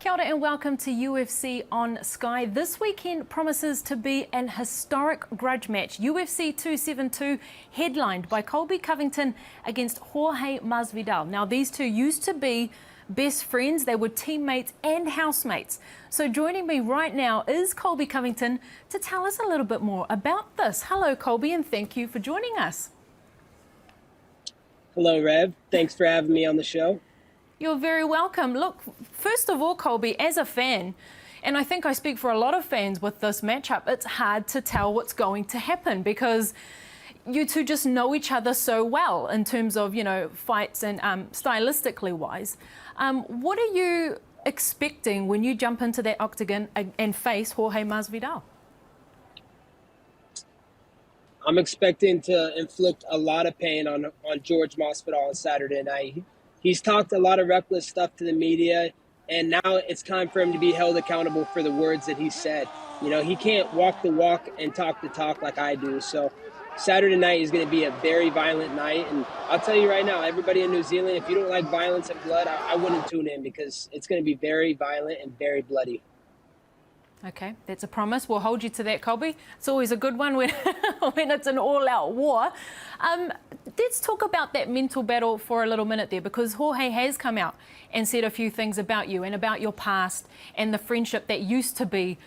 Kia ora and welcome to UFC on Sky. This weekend promises to be an historic grudge match. UFC 272 headlined by Colby Covington against Jorge Masvidal. Now these two used to be best friends. They were teammates and housemates. So joining me right now is Colby Covington to tell us a little bit more about this. Hello Colby, and thank you for joining us. Hello Rev, thanks for having me on the show. You're very welcome. Look, first of all, Colby, as a fan, and I think I speak for a lot of fans with this matchup, it's hard to tell what's going to happen because you two just know each other so well in terms of, you know, fights and stylistically wise. What are you expecting when you jump into that octagon and face Jorge Masvidal? I'm expecting to inflict a lot of pain on Jorge Masvidal on Saturday night. He's talked a lot of reckless stuff to the media, and now it's time for him to be held accountable for the words that he said. You know, he can't walk the walk and talk the talk like I do. So Saturday night is going to be a very violent night. And I'll tell you right now, everybody in New Zealand, if you don't like violence and blood, I wouldn't tune in because it's going to be very violent and very bloody. Okay, that's a promise. We'll hold you to that, Colby. It's always a good one when, when it's an all-out war. Let's talk about that mental battle for a little minute there, because Jorge has come out and said a few things about you and about your past and the friendship that used to be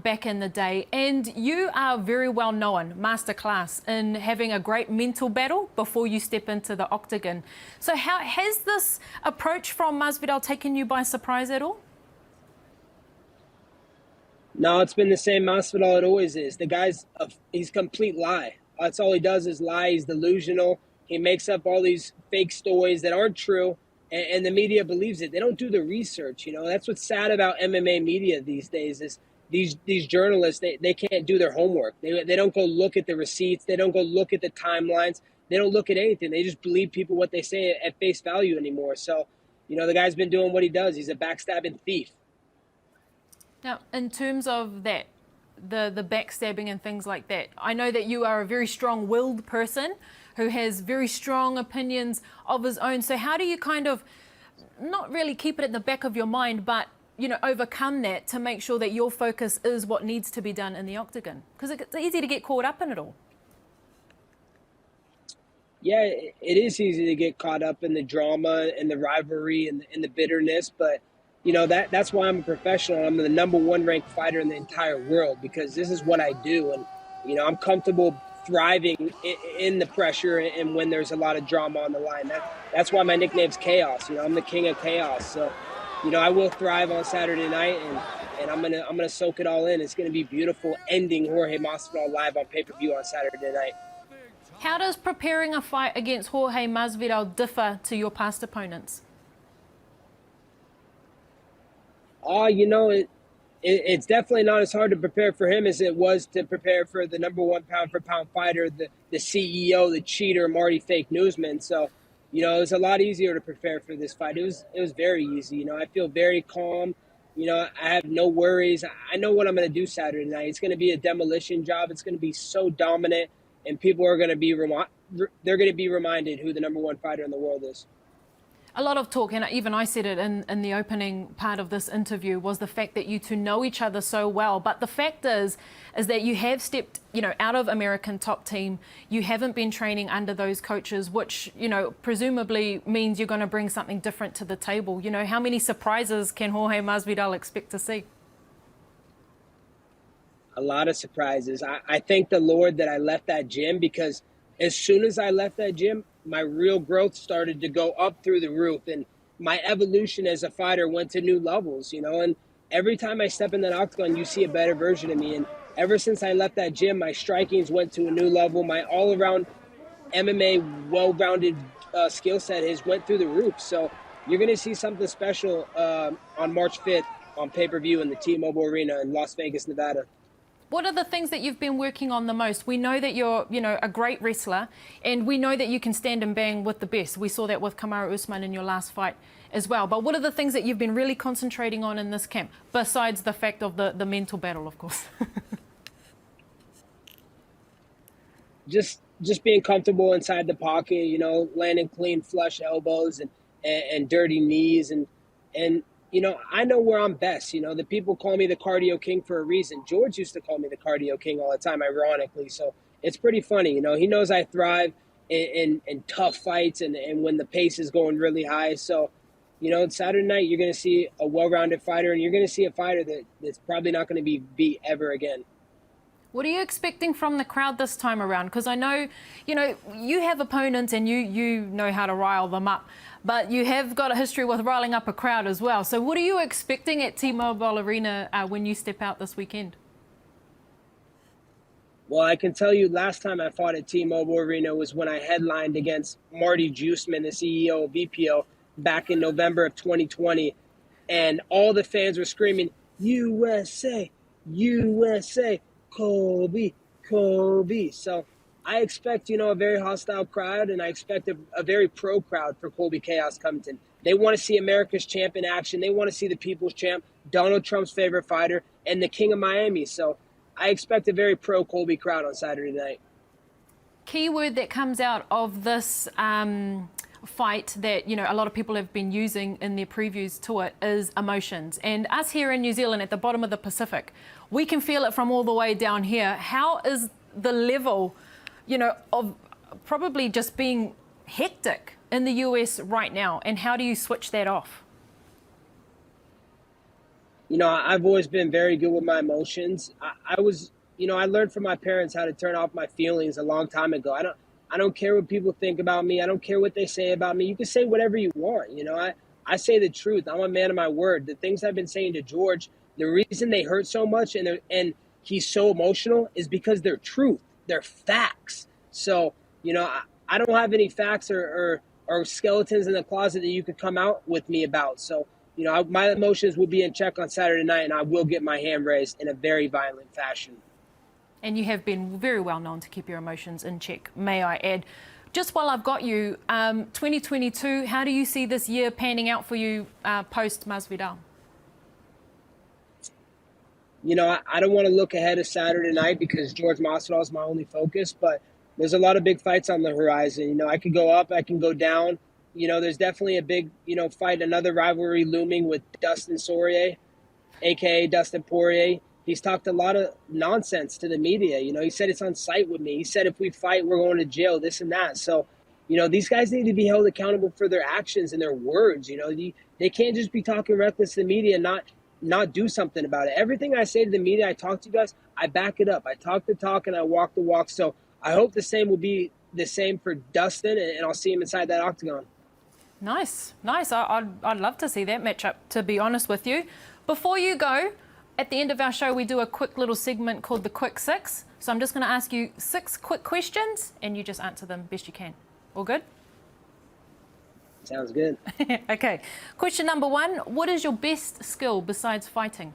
back in the day. And you are very well known, masterclass, in having a great mental battle before you step into the octagon. So how has this approach from Masvidal taken you by surprise at all? No, it's been the same Masvidal it always is. The guy's he's a complete lie. That's all he does is lie. He's delusional. He makes up all these fake stories that aren't true, and the media believes it. They don't do the research. You know, that's what's sad about MMA media these days is these journalists, they can't do their homework. They don't go look at the receipts. They don't go look at the timelines. They don't look at anything. They just believe people what they say at face value anymore. So, you know, the guy's been doing what he does. He's a backstabbing thief. Now, in terms of that, the backstabbing and things like that, I know that you are a very strong-willed person who has very strong opinions of his own. So how do you kind of not really keep it at the back of your mind, but, you know, overcome that to make sure that your focus is what needs to be done in the octagon? Because it's easy to get caught up in it all. Yeah, it is easy to get caught up in the drama and the rivalry and the bitterness, but you know, that's why I'm a professional. I'm the #1 ranked fighter in the entire world because this is what I do. And, you know, I'm comfortable thriving in the pressure and when there's a lot of drama on the line. That's why my nickname's Chaos. You know, I'm the king of chaos. So, you know, I will thrive on Saturday night and I'm gonna soak it all in. It's gonna be beautiful ending Jorge Masvidal live on pay-per-view on Saturday night. How does preparing a fight against Jorge Masvidal differ to your past opponents? You know, it's definitely not as hard to prepare for him as it was to prepare for the #1 pound-for-pound fighter, the CEO, the cheater, Marty Fake Newsman. So, you know, it was a lot easier to prepare for this fight. It was very easy. You know, I feel very calm. You know, I have no worries. I know what I'm going to do Saturday night. It's going to be a demolition job. It's going to be so dominant, and people are going to be reminded who the #1 fighter in the world is. A lot of talk, and even I said it in the opening part of this interview, was the fact that you two know each other so well. But the fact is that you have stepped, you know, out of American Top Team. You haven't been training under those coaches, which, you know, presumably means you're going to bring something different to the table. You know, how many surprises can Jorge Masvidal expect to see? A lot of surprises. I thank the Lord that I left that gym because as soon as I left that gym, my real growth started to go up through the roof and my evolution as a fighter went to new levels, you know, and every time I step in that octagon, you see a better version of me. And ever since I left that gym, my strikings went to a new level. My all-around MMA well-rounded skill set has went through the roof. So you're going to see something special on March 5th on pay-per-view in the T-Mobile Arena in Las Vegas, Nevada. What are the things that you've been working on the most? We know that you're, you know, a great wrestler, and we know that you can stand and bang with the best. We saw that with Kamaru Usman in your last fight as well. But what are the things that you've been really concentrating on in this camp, besides the fact of the mental battle, of course? Just being comfortable inside the pocket, you know, landing clean flush elbows and dirty knees and I know where I'm best. The people call me the cardio king for a reason. George used to call me the cardio king all the time, ironically. So it's pretty funny. He knows I thrive in tough fights and when the pace is going really high. So, Saturday night, you're going to see a well-rounded fighter, and you're going to see a fighter that's probably not going to be beat ever again. What are you expecting from the crowd this time around? Because I know, you have opponents and you know how to rile them up, but you have got a history with riling up a crowd as well. So what are you expecting at T-Mobile Arena when you step out this weekend? Well, I can tell you last time I fought at T-Mobile Arena was when I headlined against Marty Juiceman, the CEO of VPO, back in November of 2020. And all the fans were screaming, USA, USA, Colby, Colby. So I expect, a very hostile crowd, and I expect a very pro crowd for Colby Chaos Covington. They want to see America's champ in action. They want to see the people's champ, Donald Trump's favorite fighter, and the king of Miami. So I expect a very pro Colby crowd on Saturday night. Key word that comes out of this fight that a lot of people have been using in their previews to it is emotions. And us here in New Zealand at the bottom of the Pacific, we can feel it from all the way down here. How is the level, of probably just being hectic in the US right now, and how do you switch that off? I've always been very good with my emotions. I learned from my parents how to turn off my feelings a long time ago. I don't care what people think about me. I don't care what they say about me. You can say whatever you want. I say the truth. I'm a man of my word. The things I've been saying to George, the reason they hurt so much and he's so emotional is because they're truth. They're facts. So, I don't have any facts or skeletons in the closet that you could come out with me about. So, my emotions will be in check on Saturday night, and I will get my hand raised in a very violent fashion. And you have been very well known to keep your emotions in check, may I add. Just while I've got you, 2022, how do you see this year panning out for you post Masvidal? I don't want to look ahead of Saturday night because Jorge Masvidal is my only focus, but there's a lot of big fights on the horizon. I could go up, I can go down. There's definitely a big, fight, another rivalry looming with Dustin Poirier, a.k.a. Dustin Poirier. He's talked a lot of nonsense to the media. He said it's on site with me. He said if we fight, we're going to jail, this and that. So, these guys need to be held accountable for their actions and their words. They can't just be talking reckless to the media and not do something about it. Everything I say to the media, I talk to you guys, I back it up. I talk the talk and I walk the walk. So I hope the same will be the same for Dustin, and I'll see him inside that octagon. Nice. I'd love to see that matchup, to be honest with you. Before you go, at the end of our show, we do a quick little segment called the Quick Six. So I'm just going to ask you 6 quick questions, and you just answer them best you can. All good? Sounds good. Okay. Question number 1, what is your best skill besides fighting?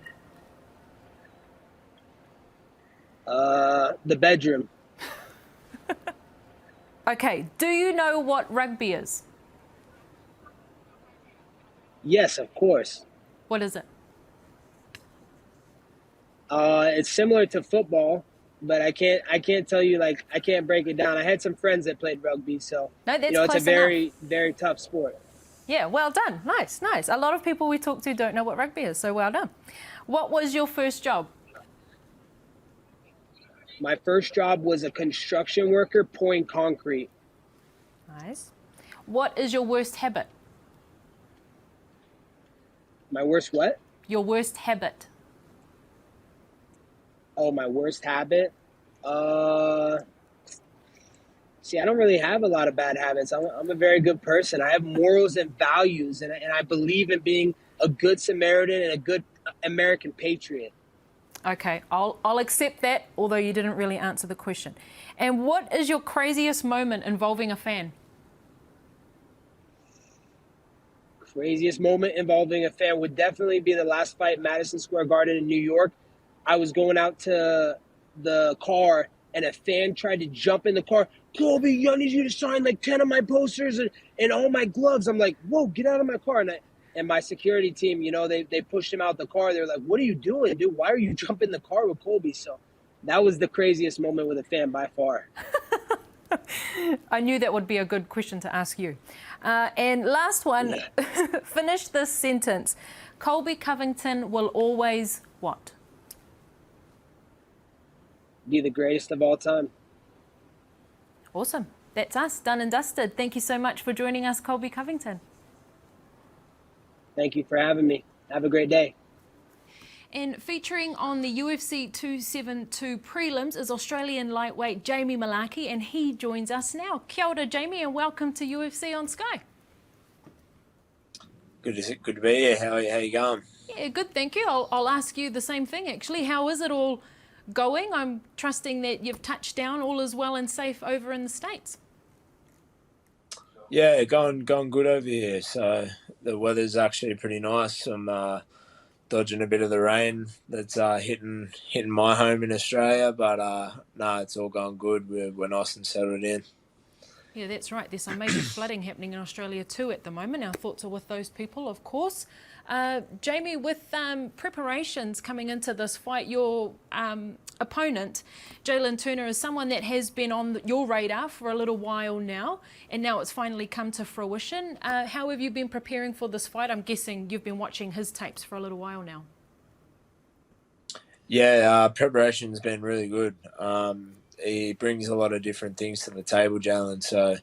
The bedroom. Okay. Do you know what rugby is? Yes, of course. What is it? It's similar to football, but I can't tell you, I can't break it down. I had some friends that played rugby, so no, that's it's a very, enough. very tough sport. Yeah, well done. Nice. A lot of people we talk to don't know what rugby is, so well done. What was your first job? My first job was a construction worker pouring concrete. Nice. What is your worst habit? My worst what? Your worst habit. Oh, my worst habit? See, I don't really have a lot of bad habits. I'm a very good person. I have morals and values, and I believe in being a good Samaritan and a good American patriot. Okay, I'll accept that, although you didn't really answer the question. And what is your craziest moment involving a fan? Craziest moment involving a fan would definitely be the last fight, Madison Square Garden in New York. I was going out to the car, and a fan tried to jump in the car. Colby, I need you to sign 10 of my posters and all my gloves. I'm like, whoa, get out of my car. And my security team, they pushed him out the car. They were like, what are you doing, dude? Why are you jumping in the car with Colby? So that was the craziest moment with a fan by far. I knew that would be a good question to ask you. And last one, finish this sentence. Colby Covington will always what? Be the greatest of all time. Awesome. That's us, done and dusted. Thank you so much for joining us, Colby Covington. Thank you for having me. Have a great day. And featuring on the UFC 272 prelims is Australian lightweight Jamie Mullarkey, and he joins us now. Kia ora, Jamie, and welcome to UFC on Sky. Good to be here. How you going? Yeah, good, thank you. I'll ask you the same thing, actually. How is it all going? I'm trusting that you've touched down, all is well and safe over in the States. Yeah, going good over here. So the weather's actually pretty nice. I'm dodging a bit of the rain that's hitting my home in Australia, but no, it's all going good. We're nice and settled in. Yeah, that's right. There's some major flooding happening in Australia too at the moment. Our thoughts are with those people, of course. Jamie, with preparations coming into this fight, your opponent, Jalin Turner, is someone that has been on your radar for a little while now, and now it's finally come to fruition. How have you been preparing for this fight? I'm guessing you've been watching his tapes for a little while now. Yeah, preparation's been really good. He brings a lot of different things to the table, Jalin. So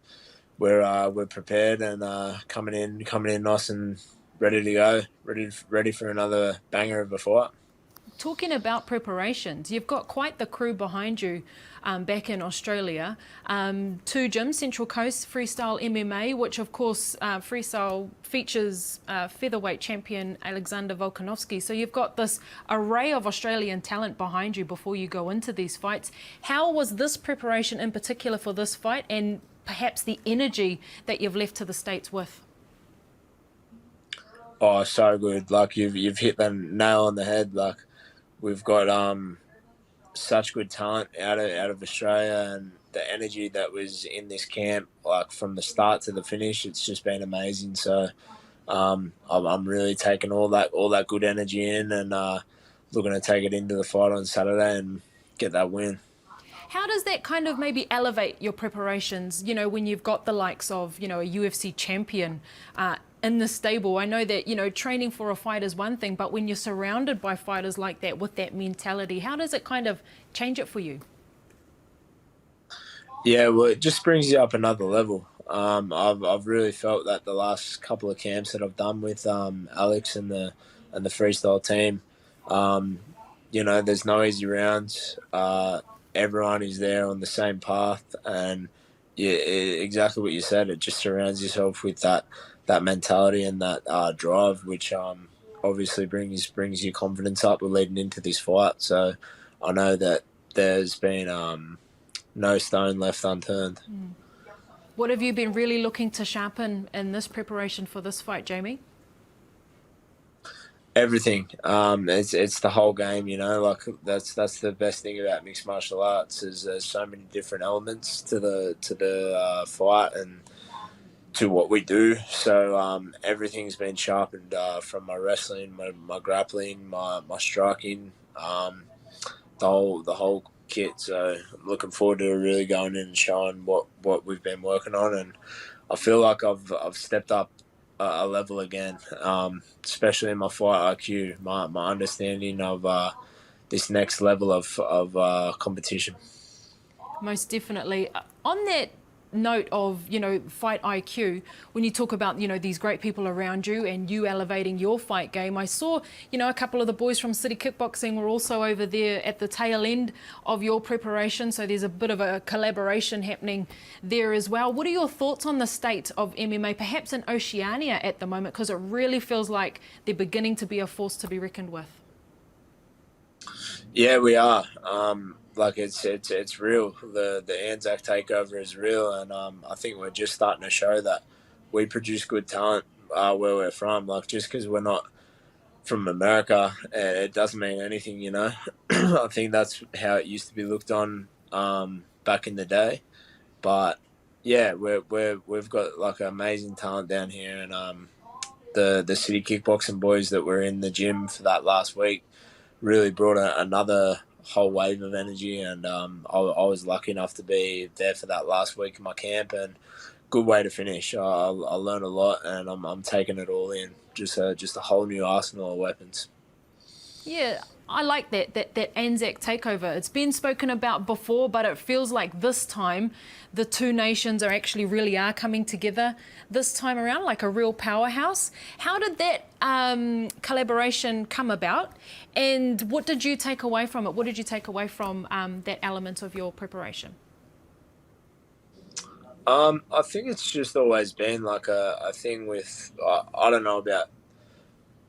we're prepared and coming in nice and ready to go, ready for another banger of a fight. Talking about preparations, you've got quite the crew behind you back in Australia. Two gyms, Central Coast Freestyle MMA, which of course Freestyle features featherweight champion Alexander Volkanovski. So you've got this array of Australian talent behind you before you go into these fights. How was this preparation in particular for this fight, and perhaps the energy that you've left to the States with? Oh, so good. Like you've hit the nail on the head. Like we've got such good talent out of Australia, and the energy that was in this camp, like from the start to the finish, it's just been amazing. So I'm really taking all that good energy in, and looking to take it into the fight on Saturday and get that win. How does that kind of maybe elevate your preparations, you know, when you've got the likes of, you know, a UFC champion in the stable? I know that, you know, training for a fight is one thing, but when you're surrounded by fighters like that with that mentality, how does it kind of change it for you? Yeah, well, it just brings you up another level. I've really felt that the last couple of camps that I've done with Alex and the freestyle team, you know, there's no easy rounds. Everyone is there on the same path, and yeah, exactly what you said. It just surrounds yourself with that mentality and that drive, which obviously brings your confidence up. We're leading into this fight, so I know that there's been no stone left unturned. What have you been really looking to sharpen in this preparation for this fight, Jamie? Everything. It's the whole game, you know. Like that's the best thing about mixed martial arts is there's so many different elements to the fight and to what we do. So everything's been sharpened from my wrestling, my grappling, my striking, the whole kit. So I'm looking forward to really going in and showing what we've been working on, and I feel like I've stepped up a level again, especially in my fight IQ, my understanding of this next level of competition. Most definitely. On that note of, you know, fight IQ, when you talk about, you know, these great people around you and you elevating your fight game, I saw, you know, a couple of the boys from City Kickboxing were also over there at the tail end of your preparation, so there's a bit of a collaboration happening there as well. What are your thoughts on the state of MMA, perhaps in Oceania at the moment, because it really feels like they're beginning to be a force to be reckoned with? Yeah, we are. Like it's real. The Anzac takeover is real, and I think we're just starting to show that we produce good talent where we're from. Like just because we're not from America, it doesn't mean anything, you know. I think that's how it used to be looked on back in the day. But yeah, we've got like amazing talent down here, and the City Kickboxing boys that were in the gym for that last week really brought another whole wave of energy, and I was lucky enough to be there for that last week of my camp and good way to finish. I learned a lot, and I'm taking it all in. Just a whole new arsenal of weapons. Yeah, I like that Anzac takeover. It's been spoken about before, but it feels like this time the two nations really are coming together this time around, like a real powerhouse. How did that collaboration come about, and what did you take away from it? What did you take away from that element of your preparation? I think it's just always been like a thing with, I don't know about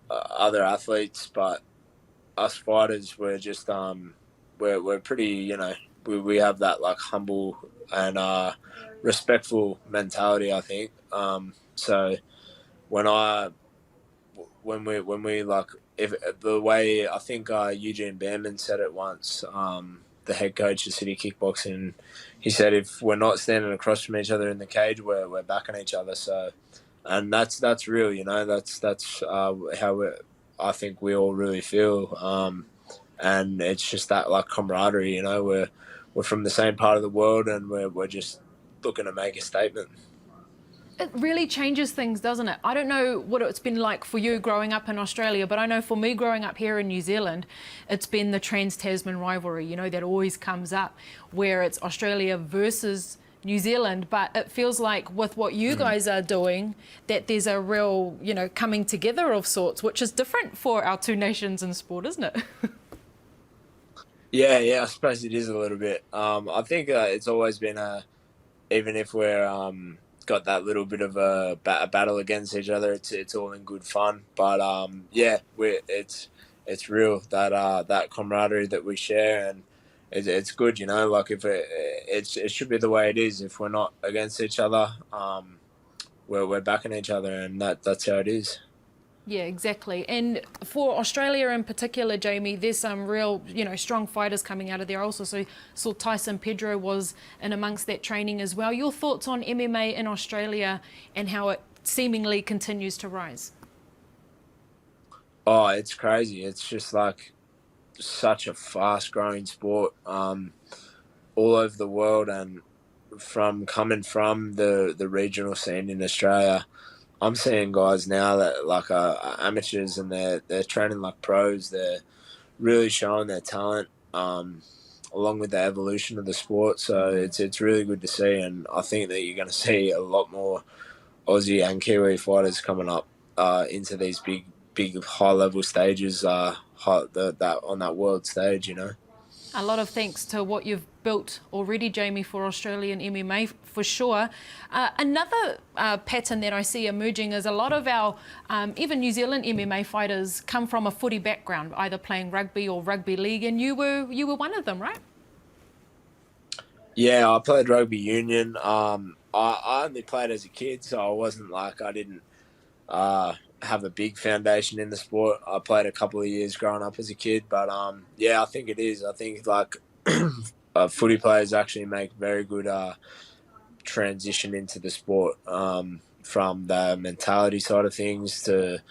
other athletes, but us fighters, we're just we're pretty, you know, we have that like humble and respectful mentality, I think. So when we like, if the way I think Eugene Behrman said it once, the head coach of City Kickboxing, he said if we're not standing across from each other in the cage, we're backing each other. So, and that's real, you know. That's how I think we all really feel. And it's just that like camaraderie, you know. We're from the same part of the world, and we're just looking to make a statement. It really changes things, doesn't it? I don't know what it's been like for you growing up in Australia, but I know for me growing up here in New Zealand, it's been the Trans-Tasman rivalry, you know, that always comes up, where it's Australia versus New Zealand. But it feels like with what you guys are doing, that there's a real, you know, coming together of sorts, which is different for our two nations in sport, isn't it? Yeah, I suppose it is a little bit. I think it's always been even if we're got that little bit of a battle against each other, it's all in good fun. But yeah, it's real, that camaraderie that we share, and it's good, you know. Like if it should be the way it is. If we're not against each other, we're backing each other, and that's how it is. Yeah, exactly. And for Australia in particular, Jamie, there's some real, you know, strong fighters coming out of there. Also, so saw Tyson Pedro was in amongst that training as well. Your thoughts on MMA in Australia and how it seemingly continues to rise? Oh, it's crazy. It's just like such a fast-growing sport all over the world, and coming from the regional scene in Australia, I'm seeing guys now that like are amateurs, and they're training like pros. They're really showing their talent, along with the evolution of the sport. So it's really good to see, and I think that you're going to see a lot more Aussie and Kiwi fighters coming up into these big high level stages, on that world stage, you know. A lot of thanks to what you've built already, Jamie, for Australian MMA, for sure. Another pattern that I see emerging is a lot of our, even New Zealand MMA fighters come from a footy background, either playing rugby or rugby league, and you were one of them, right? Yeah, I played rugby union. I only played as a kid, so I didn't have a big foundation in the sport. I played a couple of years growing up as a kid, but yeah, I think it is. I think like footy players actually make very good transition into the sport, from the mentality side of things to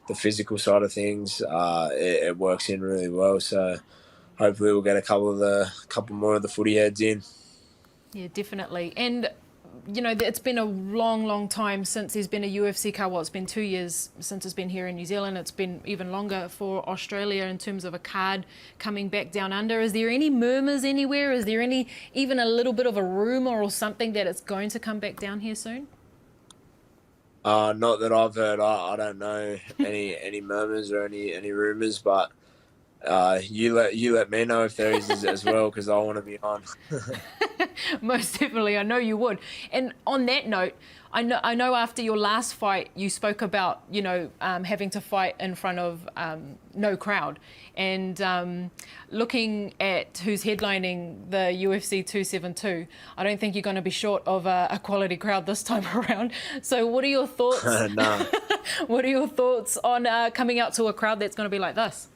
the physical side of things. It works in really well. So hopefully we'll get a couple more of the footy heads in. Yeah, definitely. And you know, it's been a long time since there's been a UFC card. Well, it's been 2 years since it's been here in New Zealand. It's been even longer for Australia in terms of a card coming back down under. Is there any murmurs anywhere? Is there even a little bit of a rumour or something that it's going to come back down here soon? Not that I've heard. I don't know any murmurs or any rumours, but you let me know if there is as well, because I want to be on. Most definitely, I know you would. And on that note, I know after your last fight, you spoke about, you know, having to fight in front of no crowd. And looking at who's headlining the UFC 272, I don't think you're going to be short of a quality crowd this time around. So what are your thoughts? No. What are your thoughts on coming out to a crowd that's going to be like this?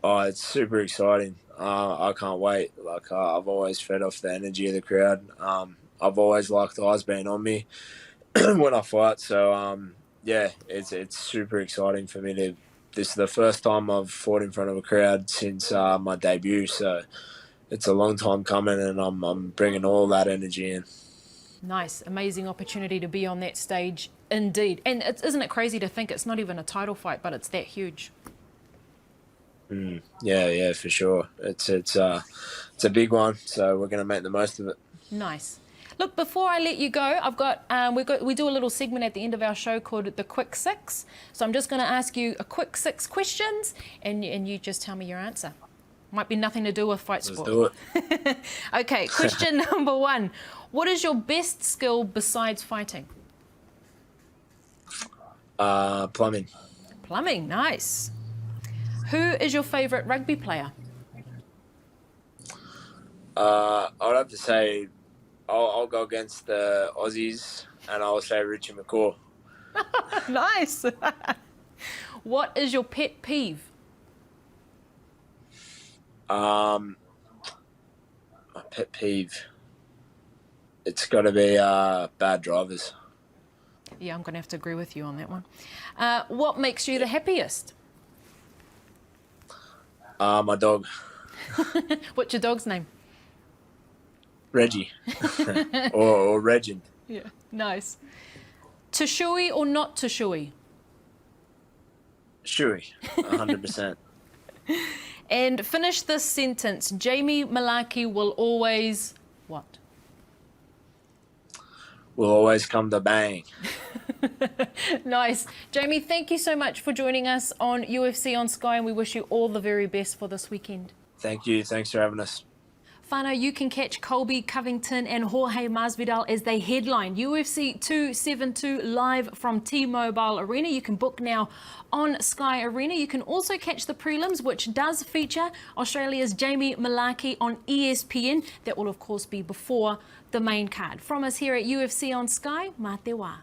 Oh, it's super exciting. I can't wait. Like I've always fed off the energy of the crowd. I've always liked eyes being on me when I fight. So yeah, it's super exciting for me to. This is the first time I've fought in front of a crowd since my debut. So it's a long time coming, and I'm bringing all that energy in. Nice, amazing opportunity to be on that stage, indeed. And isn't it crazy to think it's not even a title fight, but it's that huge? Yeah, for sure. It's a big one, so we're going to make the most of it. Nice. Look, before I let you go, I've got we do a little segment at the end of our show called the Quick Six. So I'm just going to ask you a quick 6 questions, and you just tell me your answer. Might be nothing to do with fight sport. Let's do it. Okay, question number 1. What is your best skill besides fighting? Plumbing. Plumbing, nice. Who is your favourite rugby player? I'd have to say I'll go against the Aussies, and I'll say Richie McCaw. Nice. What is your pet peeve? My pet peeve. It's got to be bad drivers. Yeah, I'm going to have to agree with you on that one. What makes you the happiest? My dog. What's your dog's name? Reggie. or Regent. Yeah, nice. Tashui or not Tashui? Shui, 100%. And finish this sentence. Jamie Mullarkey will always what? Will always come to bang. Nice. Jamie, thank you so much for joining us on UFC on Sky, and we wish you all the very best for this weekend. Thank you. Thanks for having us. Whānau, you can catch Colby Covington and Jorge Masvidal as they headline UFC 272 live from T-Mobile Arena. You can book now on Sky Arena. You can also catch the prelims, which does feature Australia's Jamie Mullarkey on ESPN. That will, of course, be before the main card. From us here at UFC on Sky, mā te wā.